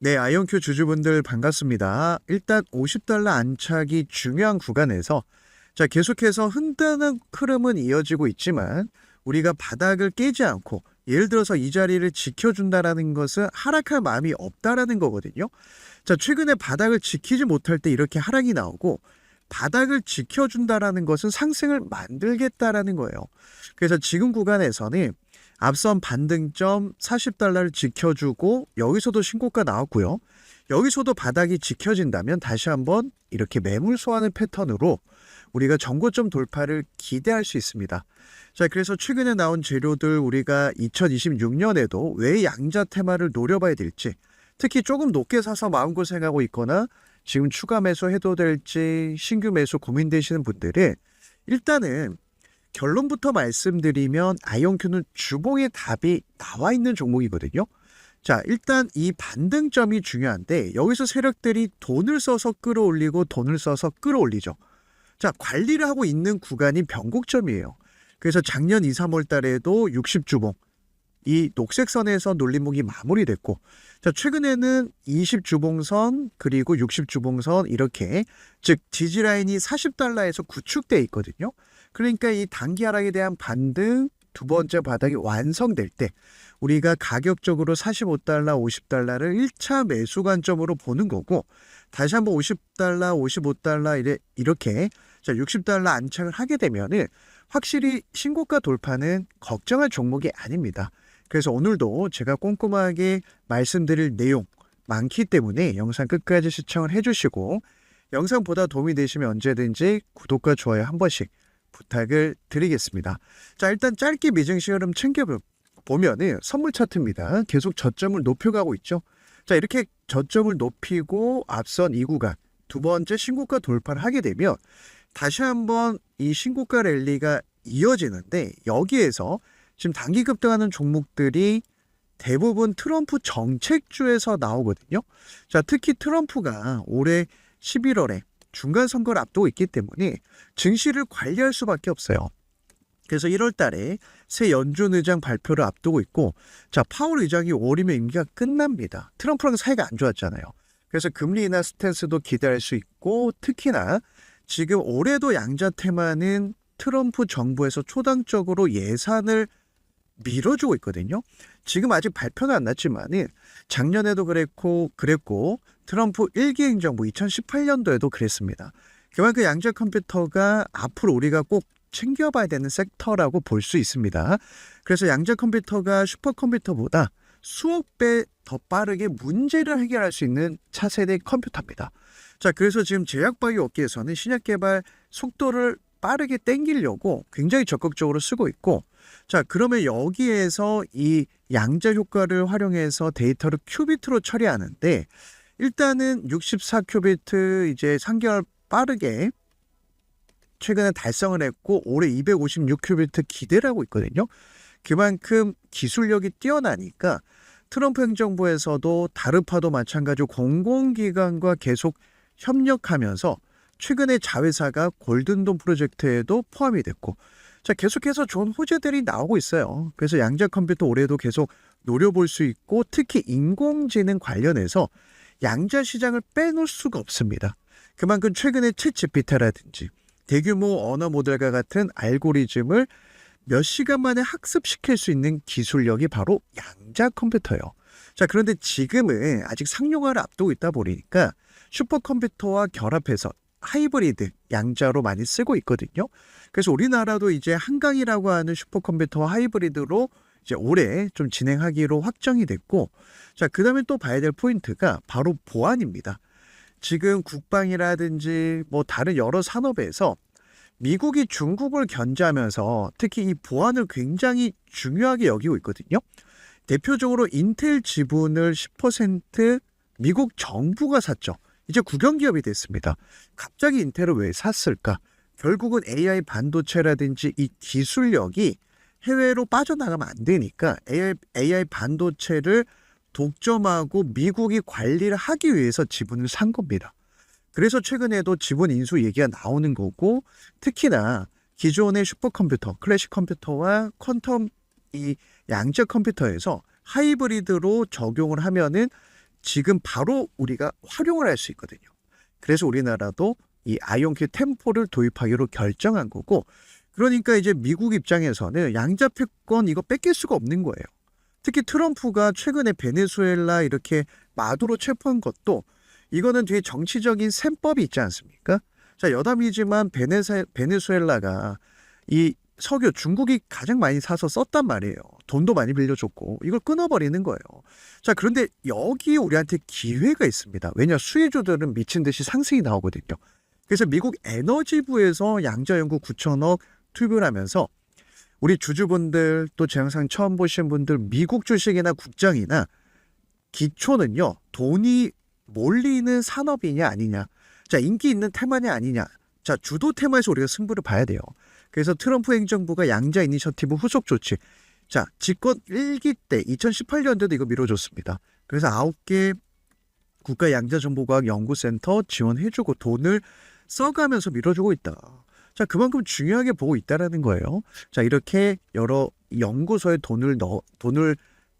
네, 아이온큐 주주분들 반갑습니다. 일단 50달러 안착이 중요한 구간에서 계속해서 흔드는 흐름은 이어지고 있지만 우리가 바닥을 깨지 않고 예를 들어서 이 자리를 지켜준다라는 것은 하락할 마음이 없다라는 거거든요. 최근에 바닥을 지키지 못할 때 이렇게 하락이 나오고 바닥을 지켜준다라는 것은 상승을 만들겠다라는 거예요. 그래서 지금 구간에서는 앞선 반등점 40달러를 지켜주고 여기서도 신고가 나왔고요. 여기서도 바닥이 지켜진다면 다시 한번 이렇게 매물 소화하는 패턴으로 우리가 전고점 돌파를 기대할 수 있습니다. 그래서 최근에 나온 재료들 우리가 2026년에도 왜 양자 테마를 노려봐야 될지, 특히 조금 높게 사서 마음고생하고 있거나 지금 추가 매수해도 될지 신규 매수 고민되시는 분들은 일단은 결론부터 말씀드리면 아이온큐는 주봉의 답이 나와 있는 종목이거든요. 일단 이 반등점이 중요한데 여기서 세력들이 돈을 써서 끌어올리고 돈을 써서 끌어올리죠. 관리를 하고 있는 구간이 변곡점이에요. 그래서 작년 2, 3월 달에도 60주봉 이 녹색선에서 놀림목이 마무리됐고 최근에는 20주봉선 그리고 60주봉선 이렇게 즉 지지라인이 40달러에서 구축돼 있거든요. 그러니까 이 단기 하락에 대한 반등 두 번째 바닥이 완성될 때 우리가 가격적으로 45달러, 50달러를 1차 매수 관점으로 보는 거고 다시 한번 50달러, 55달러 이렇게 60달러 안착을 하게 되면은 확실히 신고가 돌파는 걱정할 종목이 아닙니다. 그래서 오늘도 제가 꼼꼼하게 말씀드릴 내용 많기 때문에 영상 끝까지 시청을 해주시고 영상보다 도움이 되시면 언제든지 구독과 좋아요 한 번씩 부탁을 드리겠습니다. 일단 짧게 미증시 흐름 챙겨보면은 선물 차트입니다. 계속 저점을 높여가고 있죠. 이렇게 저점을 높이고 앞선 이 구간 두 번째 신고가 돌파를 하게 되면 다시 한번 이 신고가 랠리가 이어지는데 여기에서 지금 단기 급등하는 종목들이 대부분 트럼프 정책주에서 나오거든요. 특히 트럼프가 올해 11월에 중간 선거를 앞두고 있기 때문에 증시를 관리할 수밖에 없어요. 그래서 1월 달에 새 연준 의장 발표를 앞두고 있고 파월 의장이 5월이면 임기가 끝납니다. 트럼프랑 사이가 안 좋았잖아요. 그래서 금리 인하 스탠스도 기대할 수 있고 특히나 지금 올해도 양자 테마는 트럼프 정부에서 초당적으로 예산을 밀어주고 있거든요. 지금 아직 발표는 안 났지만은 작년에도 그랬고 트럼프 1기 행정부 2018년도에도 그랬습니다. 그만큼 양자 컴퓨터가 앞으로 우리가 꼭 챙겨봐야 되는 섹터라고 볼 수 있습니다. 그래서 양자 컴퓨터가 슈퍼컴퓨터보다 수억 배 더 빠르게 문제를 해결할 수 있는 차세대 컴퓨터입니다. 그래서 지금 제약바이오 업계에서는 신약 개발 속도를 빠르게 땡기려고 굉장히 적극적으로 쓰고 있고 그러면 여기에서 이 양자 효과를 활용해서 데이터를 큐비트로 처리하는데 일단은 64큐비트 이제 3개월 빠르게 최근에 달성을 했고 올해 256큐비트 기대를 하고 있거든요. 그만큼 기술력이 뛰어나니까 트럼프 행정부에서도 다르파도 마찬가지로 공공기관과 계속 협력하면서 최근에 자회사가 골든돔 프로젝트에도 포함이 됐고 계속해서 좋은 호재들이 나오고 있어요. 그래서 양자 컴퓨터 올해도 계속 노려볼 수 있고 특히 인공지능 관련해서 양자 시장을 빼놓을 수가 없습니다. 그만큼 최근에 챗GPT라든지 대규모 언어 모델과 같은 알고리즘을 몇 시간 만에 학습시킬 수 있는 기술력이 바로 양자 컴퓨터예요. 그런데 지금은 아직 상용화를 앞두고 있다 보니까 슈퍼컴퓨터와 결합해서 하이브리드 양자로 많이 쓰고 있거든요. 그래서 우리나라도 이제 한강이라고 하는 슈퍼컴퓨터 하이브리드로 이제 올해 좀 진행하기로 확정이 됐고 그 다음에 또 봐야 될 포인트가 바로 보안입니다. 지금 국방이라든지 뭐 다른 여러 산업에서 미국이 중국을 견제하면서 특히 이 보안을 굉장히 중요하게 여기고 있거든요. 대표적으로 인텔 지분을 10% 미국 정부가 샀죠. 이제 국영기업이 됐습니다. 갑자기 인텔을 왜 샀을까? 결국은 AI 반도체라든지 이 기술력이 해외로 빠져나가면 안 되니까 AI 반도체를 독점하고 미국이 관리를 하기 위해서 지분을 산 겁니다. 그래서 최근에도 지분 인수 얘기가 나오는 거고 특히나 기존의 슈퍼컴퓨터, 클래식 컴퓨터와 퀀텀 이 양자 컴퓨터에서 하이브리드로 적용을 하면은 지금 바로 우리가 활용을 할 수 있거든요. 그래서 우리나라도 이 아이온큐 템포를 도입하기로 결정한 거고, 그러니까 이제 미국 입장에서는 양자패권 이거 뺏길 수가 없는 거예요. 특히 트럼프가 최근에 베네수엘라 이렇게 마두로 체포한 것도 이거는 뒤에 정치적인 셈법이 있지 않습니까? 자, 여담이지만 베네수엘라가 이 석유 중국이 가장 많이 사서 썼단 말이에요. 돈도 많이 빌려줬고 이걸 끊어버리는 거예요. 자, 그런데 여기 우리한테 기회가 있습니다. 왜냐, 수혜주들은 미친 듯이 상승이 나오거든요. 그래서 미국 에너지부에서 양자연구 9천억 투입을 하면서 우리 주주분들 또 제 영상 처음 보신 분들 미국 주식이나 국장이나 기초는요, 돈이 몰리는 산업이냐 아니냐, 자, 인기 있는 테마냐 아니냐, 자, 주도 테마에서 우리가 승부를 봐야 돼요. 그래서 트럼프 행정부가 양자 이니셔티브 후속 조치, 자, 집권 1기 때 2018년도에도 이거 미뤄줬습니다. 그래서 9개 국가 양자정보과학 연구센터 지원해주고 돈을 써가면서 밀어주고 있다. 자, 그만큼 중요하게 보고 있다라는 거예요. 자, 이렇게 여러 연구소에 돈을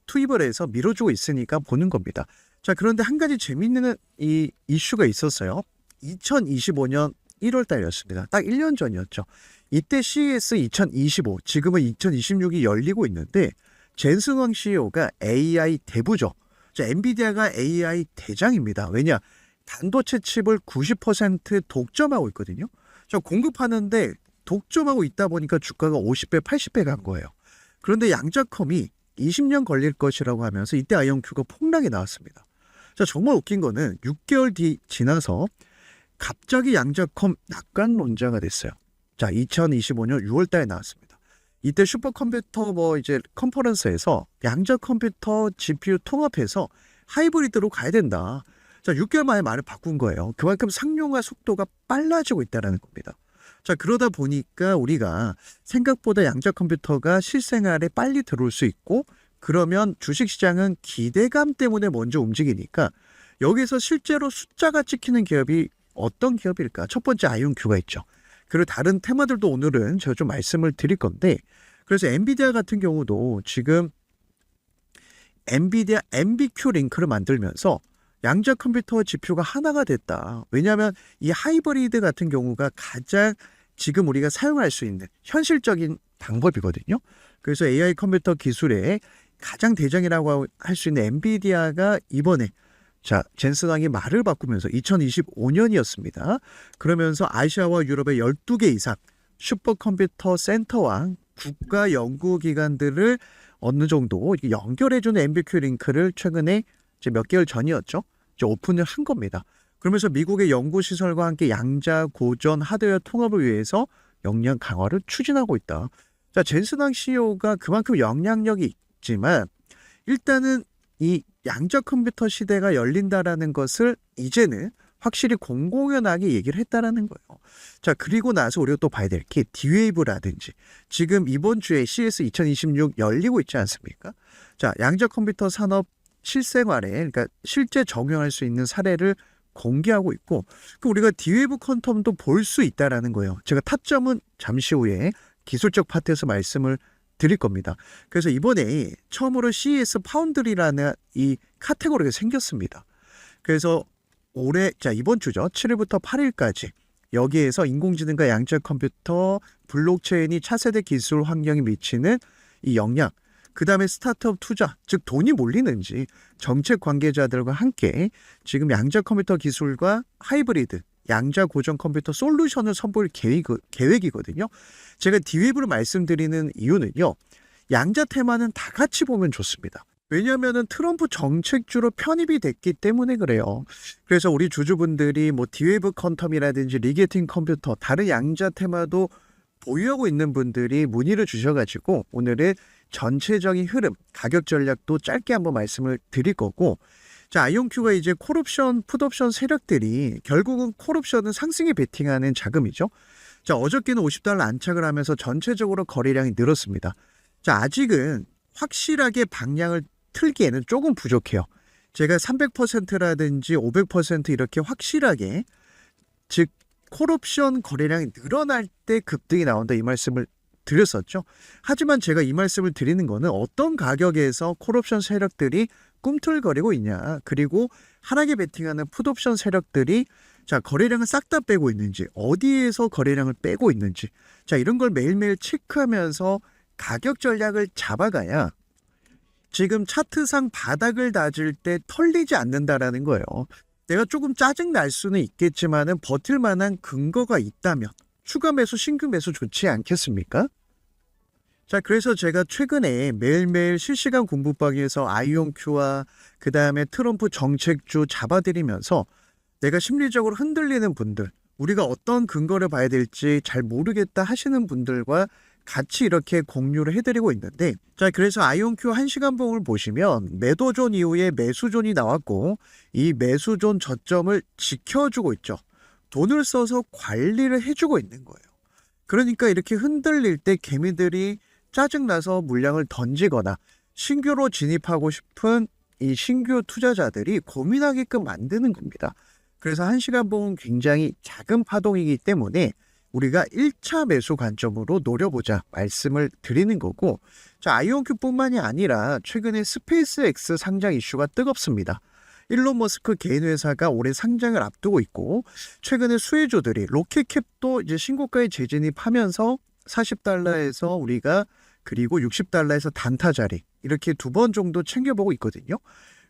투입을 해서 밀어주고 있으니까 보는 겁니다. 자, 그런데 한 가지 재미있는 이 이슈가 있었어요. 2025년 1월 달이었습니다. 딱 1년 전이었죠. 이때 CES 2025, 지금은 2026이 열리고 있는데 젠슨 황 CEO가 AI 대부죠. 자, 엔비디아가 AI 대장입니다. 왜냐? 반도체 칩을 90% 독점하고 있거든요. 자, 공급하는데 독점하고 있다 보니까 주가가 50배, 80배 간 거예요. 그런데 양자컴이 20년 걸릴 것이라고 하면서 이때 아이온큐가 폭락이 나왔습니다. 자, 정말 웃긴 거는 6개월 뒤 지나서 갑자기 양자컴 낙관론자가 됐어요. 자, 2025년 6월 달에 나왔습니다. 이때 슈퍼컴퓨터 이제 컨퍼런스에서 양자 컴퓨터 GPU 통합해서 하이브리드로 가야 된다. 자, 6개월 만에 말을 바꾼 거예요. 그만큼 상용화 속도가 빨라지고 있다는 겁니다. 자, 그러다 보니까 우리가 생각보다 양자 컴퓨터가 실생활에 빨리 들어올 수 있고, 그러면 주식시장은 기대감 때문에 먼저 움직이니까 여기서 실제로 숫자가 찍히는 기업이 어떤 기업일까? 첫 번째 아이온큐가 있죠. 그리고 다른 테마들도 오늘은 제가 좀 말씀을 드릴 건데, 그래서 엔비디아 같은 경우도 지금 엔비디아 MBQ 링크를 만들면서 양자 컴퓨터 GPU가 하나가 됐다. 왜냐하면 이 하이브리드 같은 경우가 가장 지금 우리가 사용할 수 있는 현실적인 방법이거든요. 그래서 AI 컴퓨터 기술의 가장 대장이라고 할 수 있는 엔비디아가 이번에, 자, 젠슨 황이 말을 바꾸면서 2025년이었습니다. 그러면서 아시아와 유럽의 12개 이상 슈퍼컴퓨터 센터와 국가 연구기관들을 어느 정도 연결해주는 MBQ 링크를 최근에 이제 몇 개월 전이었죠. 이제 오픈을 한 겁니다. 그러면서 미국의 연구시설과 함께 양자, 고전, 하드웨어 통합을 위해서 역량 강화를 추진하고 있다. 자, 젠슨 황 CEO가 그만큼 영향력이 있지만 일단은 이 양자 컴퓨터 시대가 열린다라는 것을 이제는 확실히 공공연하게 얘기를 했다라는 거예요. 자, 그리고 나서 우리가 또 봐야 될 게 D-Wave라든지 지금 이번 주에 CES 2026 열리고 있지 않습니까? 자, 양자 컴퓨터 산업 실생활에, 그러니까 실제 적용할 수 있는 사례를 공개하고 있고, 우리가 D-Wave 퀀텀도 볼 수 있다라는 거예요. 제가 타점은 잠시 후에 기술적 파트에서 말씀을 드릴 겁니다. 그래서 이번에 처음으로 CES 파운드리라는 이 카테고리가 생겼습니다. 그래서 올해, 자, 이번 주죠. 7일부터 8일까지 여기에서 인공지능과 양자 컴퓨터, 블록체인이 차세대 기술 환경에 미치는 이 영향, 그 다음에 스타트업 투자, 즉 돈이 몰리는지 정책 관계자들과 함께 지금 양자 컴퓨터 기술과 하이브리드, 양자 고전 컴퓨터 솔루션을 선보일 계획이거든요. 제가 D-Wave를 말씀드리는 이유는요, 양자 테마는 다 같이 보면 좋습니다. 왜냐하면 트럼프 정책주로 편입이 됐기 때문에 그래요. 그래서 우리 주주분들이 뭐 D-Wave 퀀텀이라든지 리게팅 컴퓨터, 다른 양자 테마도 보유하고 있는 분들이 문의를 주셔가지고 오늘은 전체적인 흐름, 가격 전략도 짧게 한번 말씀을 드릴 거고, 자, 아이온큐가 이제 콜옵션, 풋옵션 세력들이 결국은 콜옵션은 상승에 베팅하는 자금이죠. 자, 어저께는 $50 안착을 하면서 전체적으로 거래량이 늘었습니다. 자, 아직은 확실하게 방향을 틀기에는 조금 부족해요. 제가 300%라든지 500% 이렇게 확실하게, 즉 콜옵션 거래량이 늘어날 때 급등이 나온다, 이 말씀을 드렸었죠. 하지만 제가 이 말씀을 드리는 거는 어떤 가격에서 콜옵션 세력들이 꿈틀거리고 있냐, 그리고 하락에 베팅하는 풋옵션 세력들이 자 거래량을 싹 다 빼고 있는지, 어디에서 거래량을 빼고 있는지, 자 이런 걸 매일매일 체크하면서 가격 전략을 잡아가야 지금 차트상 바닥을 다질 때 털리지 않는다라는 거예요. 내가 조금 짜증 날 수는 있겠지만은 버틸 만한 근거가 있다면 추가 매수, 신규 매수 좋지 않겠습니까? 자, 그래서 제가 최근에 매일매일 실시간 공부방에서 아이온큐와 그 다음에 트럼프 정책주 잡아드리면서 내가 심리적으로 흔들리는 분들, 우리가 어떤 근거를 봐야 될지 잘 모르겠다 하시는 분들과 같이 이렇게 공유를 해드리고 있는데, 자 그래서 아이온큐 1시간 봉을 보시면 매도존 이후에 매수존이 나왔고 이 매수존 저점을 지켜주고 있죠. 돈을 써서 관리를 해주고 있는 거예요. 그러니까 이렇게 흔들릴 때 개미들이 짜증나서 물량을 던지거나 신규로 진입하고 싶은 이 신규 투자자들이 고민하게끔 만드는 겁니다. 그래서 1시간 봉은 굉장히 작은 파동이기 때문에 우리가 1차 매수 관점으로 노려보자 말씀을 드리는 거고, 자 아이온큐뿐만이 아니라 최근에 스페이스X 상장 이슈가 뜨겁습니다. 일론 머스크 개인 회사가 올해 상장을 앞두고 있고, 최근에 수혜주들이 로켓캡도 이제 신고가에 재진입하면서 40달러에서 우리가 그리고 60달러에서 단타 자리 이렇게 2번 정도 챙겨보고 있거든요.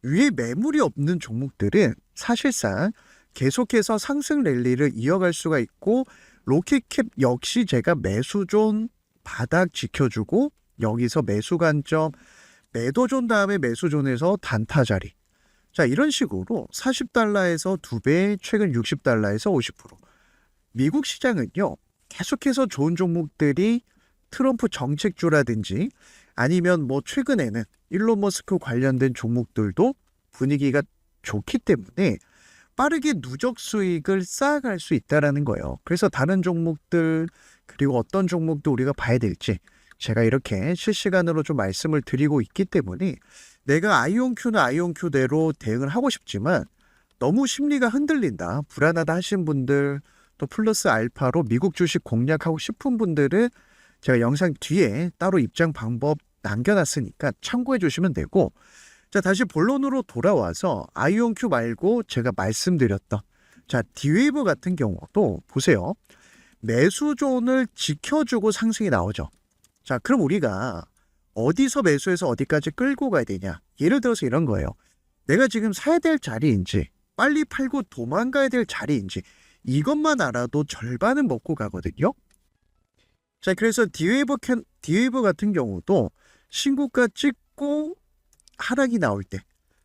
위에 매물이 없는 종목들은 사실상 계속해서 상승 랠리를 이어갈 수가 있고, 로켓캡 역시 제가 매수존 바닥 지켜주고 여기서 매수 관점, 매도존 다음에 매수존에서 단타 자리, 자 이런 식으로 40달러에서 2배, 최근 60달러에서 50%. 미국 시장은요 계속해서 좋은 종목들이 트럼프 정책주라든지 아니면 뭐 최근에는 일론 머스크 관련된 종목들도 분위기가 좋기 때문에 빠르게 누적 수익을 쌓아갈 수 있다는 거예요. 그래서 다른 종목들 그리고 어떤 종목도 우리가 봐야 될지 제가 이렇게 실시간으로 좀 말씀을 드리고 있기 때문에, 내가 아이온큐는 아이온큐대로 대응을 하고 싶지만 너무 심리가 흔들린다, 불안하다 하신 분들, 또 플러스 알파로 미국 주식 공략하고 싶은 분들은 제가 영상 뒤에 따로 입장 방법 남겨놨으니까 참고해 주시면 되고, 자 다시 본론으로 돌아와서 아이온큐 말고 제가 말씀드렸던 자 D웨이브 같은 경우도 보세요. 매수존을 지켜주고 상승이 나오죠. 자 그럼 우리가 어디서 매수해서 어디까지 끌고 가야 되냐, 예를 들어서 이런 거예요. 내가 지금 사야 될 자리인지 빨리 팔고 도망가야 될 자리인지 이것만 알아도 절반은 먹고 가거든요. 자 그래서 D웨이브 같은 경우도 신고가 찍고 하락이 나올 때,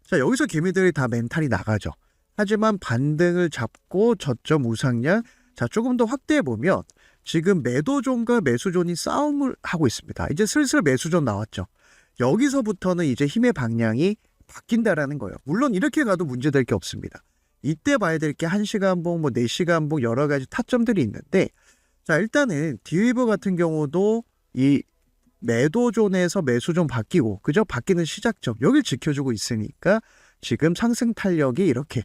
자 여기서 개미들이 다 멘탈이 나가죠. 하지만 반등을 잡고 저점 우상향, 자 조금 더 확대해 보면 지금 매도존과 매수존이 싸움을 하고 있습니다. 이제 슬슬 매수존 나왔죠. 여기서부터는 이제 힘의 방향이 바뀐다라는 거예요. 물론 이렇게 가도 문제될 게 없습니다. 이때 봐야 될 게 1시간 봉, 뭐 4시간 봉 여러 가지 타점들이 있는데, 자 일단은 D웨이브 같은 경우도 이 매도존에서 매수존 바뀌고 그저 바뀌는 시작점 여길 지켜주고 있으니까 지금 상승 탄력이 이렇게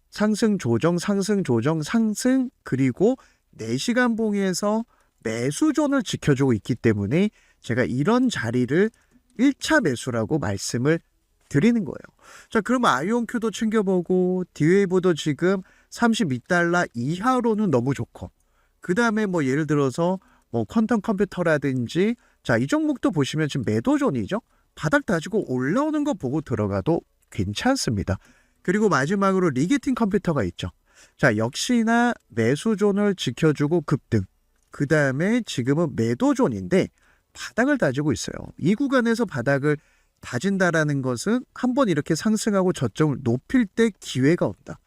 상승 조정 상승 조정 상승, 그리고 4시간 봉에서 매수존을 지켜주고 있기 때문에 제가 이런 자리를 1차 매수라고 말씀을 드리는 거예요. 자 그러면 아이온큐도 챙겨보고 D웨이브도 지금 32달러 이하로는 너무 좋고, 그 다음에 뭐 예를 들어서 뭐 퀀텀 컴퓨터라든지, 자 이 종목도 보시면 지금 매도존이죠. 바닥 다지고 올라오는 거 보고 들어가도 괜찮습니다. 그리고 마지막으로 리게팅 컴퓨터가 있죠. 자 역시나 매수존을 지켜주고 급등, 그 다음에 지금은 매도존인데 바닥을 다지고 있어요. 이 구간에서 바닥을 다진다라는 것은 한번 이렇게 상승하고 저점을 높일 때 기회가 온다.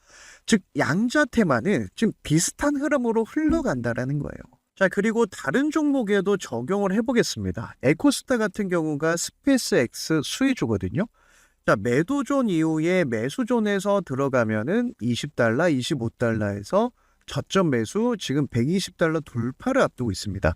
즉 양자 테마는 지금 비슷한 흐름으로 흘러간다라는 거예요. 자 그리고 다른 종목에도 적용을 해보겠습니다. 에코스타 같은 경우가 스페이스X 수혜주거든요. 자 매도존 이후에 매수존에서 들어가면은 20달러, 25달러에서 저점 매수, 지금 120달러 돌파를 앞두고 있습니다.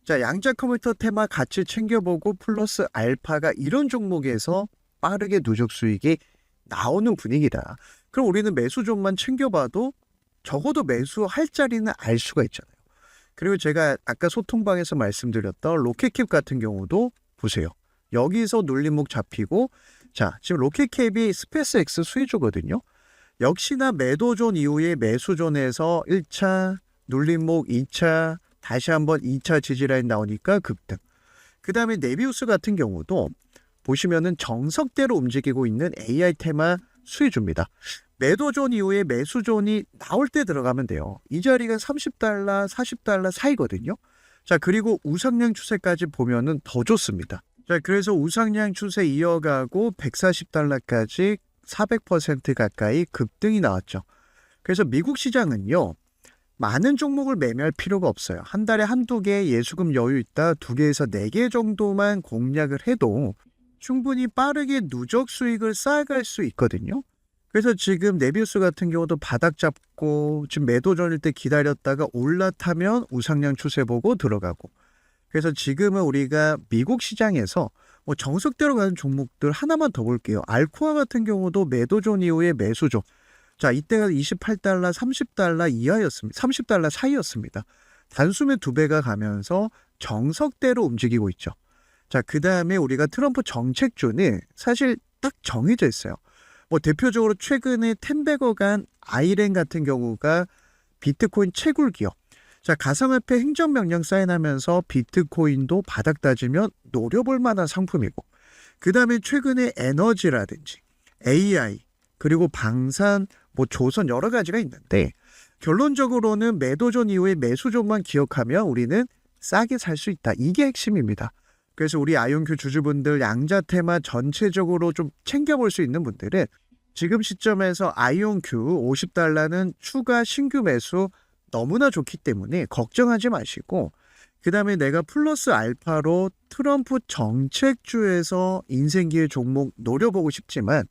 자 양자 컴퓨터 테마 같이 챙겨보고 플러스 알파가 이런 종목에서 빠르게 누적 수익이 나오는 분위기다. 그럼 우리는 매수존만 챙겨봐도 적어도 매수할 자리는 알 수가 있잖아요. 그리고 제가 아까 소통방에서 말씀드렸던 로켓캡 같은 경우도 보세요. 여기서 눌림목 잡히고 자, 지금 로켓캡이 스페이스X 수혜주거든요. 역시나 매도존 이후에 매수존에서 1차 눌림목, 2차 다시 한번 2차 지지라인 나오니까 급등. 그 다음에 네비우스 같은 경우도 보시면은 정석대로 움직이고 있는 AI 테마 수혜주입니다. 매도존 이후에 매수존이 나올 때 들어가면 돼요. 이 자리가 $30, $40 사이거든요. 자, 그리고 우상향 추세까지 보면은 더 좋습니다. 자, 그래서 우상향 추세 이어가고 $140까지 400% 가까이 급등이 나왔죠. 그래서 미국 시장은요, 많은 종목을 매매할 필요가 없어요. 한 달에 한두 개 예수금 여유 있다 2개에서 4개 정도만 공략을 해도 충분히 빠르게 누적 수익을 쌓아갈 수 있거든요. 그래서 지금 네비우스 같은 경우도 바닥 잡고 지금 매도전일 때 기다렸다가 올라타면 우상향 추세 보고 들어가고, 그래서 지금은 우리가 미국 시장에서 뭐 정석대로 가는 종목들 하나만 더 볼게요. 알코아 같은 경우도 매도존 이후에 매수존. 자, 이때가 $28, $30 이하였습니다. $30 사이였습니다. 단숨에 2배가 가면서 정석대로 움직이고 있죠. 자, 그 다음에 우리가 트럼프 정책주는 사실 딱 정해져 있어요. 뭐 대표적으로 최근에 텐베거간 아이렌 같은 경우가 비트코인 채굴 기업. 자, 가상화폐 행정명령 사인하면서 비트코인도 바닥 다지면 노려볼 만한 상품이고, 그 다음에 최근에 에너지라든지 AI 그리고 방산, 뭐 조선 여러 가지가 있는데, 결론적으로는 매도존 이후에 매수존만 기억하면 우리는 싸게 살 수 있다. 이게 핵심입니다. 그래서 우리 아이온큐 주주분들 양자 테마 전체적으로 좀 챙겨볼 수 있는 분들은 지금 시점에서 아이온큐 $50는 추가 신규 매수 너무나 좋기 때문에 걱정하지 마시고, 그 다음에 내가 플러스 알파로 트럼프 정책주에서 인생기회 종목 노려보고 싶지만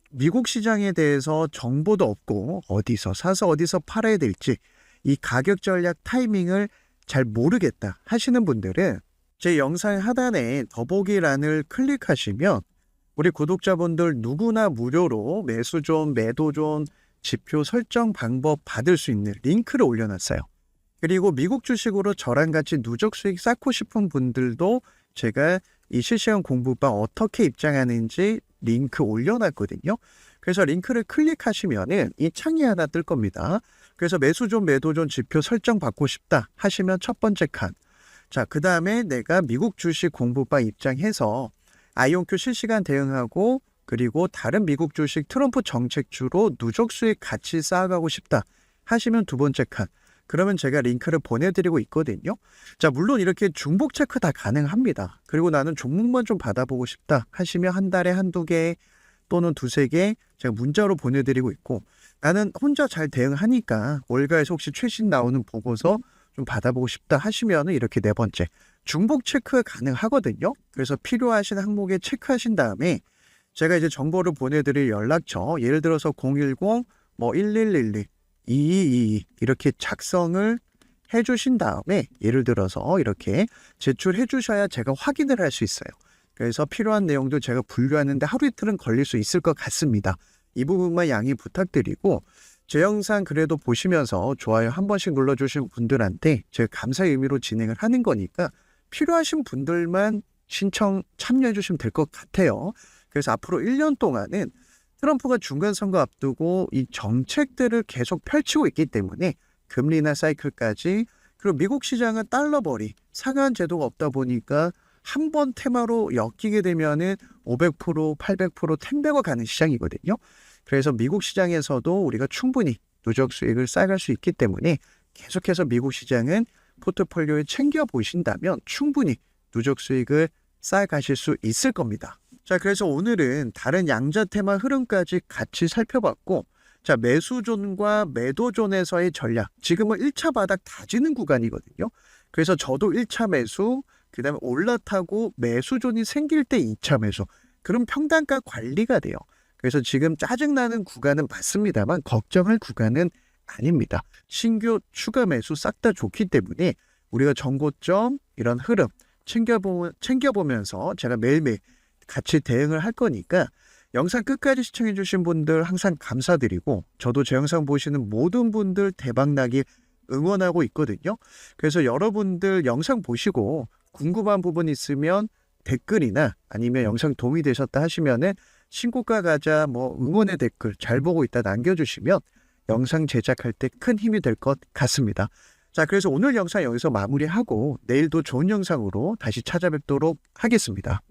미국 시장에 대해서 정보도 없고 어디서 사서 어디서 팔아야 될지 이 가격 전략 타이밍을 잘 모르겠다 하시는 분들은 제 영상 하단에 더보기란을 클릭하시면 우리 구독자분들 누구나 무료로 매수존, 매도존, 지표 설정 방법 받을 수 있는 링크를 올려놨어요. 그리고 미국 주식으로 저랑 같이 누적 수익 쌓고 싶은 분들도 제가 이 실시간 공부방 어떻게 입장하는지 링크 올려놨거든요. 그래서 링크를 클릭하시면은 이 창이 하나 뜰 겁니다. 그래서 매수존, 매도존 지표 설정 받고 싶다 하시면 첫 번째 칸. 자, 그 다음에 내가 미국 주식 공부방 입장해서 아이온큐 실시간 대응하고 그리고 다른 미국 주식 트럼프 정책주로 누적 수익 같이 쌓아가고 싶다 하시면 두 번째 칸. 그러면 제가 링크를 보내드리고 있거든요. 자, 물론 이렇게 중복 체크 다 가능합니다. 그리고 나는 종목만 좀 받아보고 싶다 하시면 한 달에 한두 개 또는 두세 개 제가 문자로 보내드리고 있고, 나는 혼자 잘 대응하니까 월가에서 혹시 최신 나오는 보고서 좀 받아보고 싶다 하시면 이렇게 네 번째 중복 체크 가능하거든요. 그래서 필요하신 항목에 체크하신 다음에 제가 이제 정보를 보내드릴 연락처, 예를 들어서 010 1111 2222 이렇게 작성을 해주신 다음에 예를 들어서 이렇게 제출해 주셔야 제가 확인을 할 수 있어요. 그래서 필요한 내용도 제가 분류하는데 하루 이틀은 걸릴 수 있을 것 같습니다. 이 부분만 양해 부탁드리고, 제 영상 그래도 보시면서 좋아요 한 번씩 눌러주신 분들한테 제가 감사의 의미로 진행을 하는 거니까 필요하신 분들만 신청 참여해 주시면 될 것 같아요. 그래서 앞으로 1년 동안은 트럼프가 중간선거 앞두고 이 정책들을 계속 펼치고 있기 때문에 금리나 사이클까지, 그리고 미국 시장은 달러벌이 상한 제도가 없다 보니까 한 번 테마로 엮이게 되면은 500%, 800%, 텐베거 가는 시장이거든요. 그래서 미국 시장에서도 우리가 충분히 누적 수익을 쌓아갈 수 있기 때문에 계속해서 미국 시장은 포트폴리오에 챙겨 보신다면 충분히 누적 수익을 쌓아가실 수 있을 겁니다. 자, 그래서 오늘은 다른 양자 테마 흐름까지 같이 살펴봤고, 자, 매수존과 매도존에서의 전략, 지금은 1차 바닥 다지는 구간이거든요. 그래서 저도 1차 매수, 그 다음에 올라타고 매수존이 생길 때 2차 매수, 그럼 평단가 관리가 돼요. 그래서 지금 짜증나는 구간은 맞습니다만 걱정할 구간은 아닙니다. 신규 추가 매수 싹 다 좋기 때문에 우리가 정고점 이런 흐름 챙겨보면서 제가 매일매일 같이 대응을 할 거니까 영상 끝까지 시청해 주신 분들 항상 감사드리고, 저도 제 영상 보시는 모든 분들 대박나기 응원하고 있거든요. 그래서 여러분들 영상 보시고 궁금한 부분 있으면 댓글이나 아니면 영상 도움이 되셨다 하시면은 신고가 가자, 뭐 응원의 댓글 잘 보고 있다 남겨주시면 영상 제작할 때 큰 힘이 될 것 같습니다. 자, 그래서 오늘 영상 여기서 마무리하고 내일도 좋은 영상으로 다시 찾아뵙도록 하겠습니다.